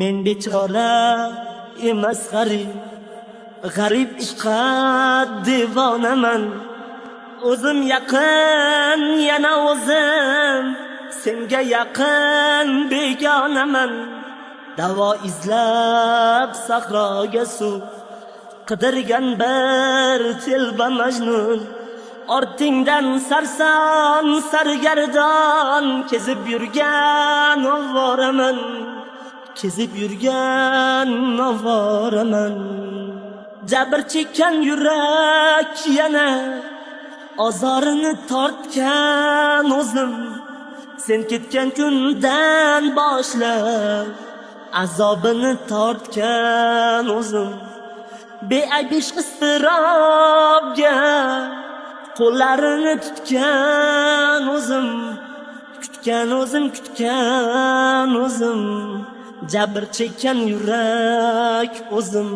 Men bechora emas g'arib ishqa devonaman. O'zim yaqin yana o'zim, senga yaqin begonaman. Davo izlab sahroga suv qidirgan bir telba majnun. Ortingdan sarson sargardon kezib yurgan ovoraman, kezib yurgan ovoraman. Jabr chekkan yurak yana ozorini tortgan o'zim. Sen ketgan kundan boshlab azobini tortgan o'zim. Beayb ishq iztirobga qo'llarini tutgan o'zim, kutgan o'zim, jabr chekkan yurak o'zim.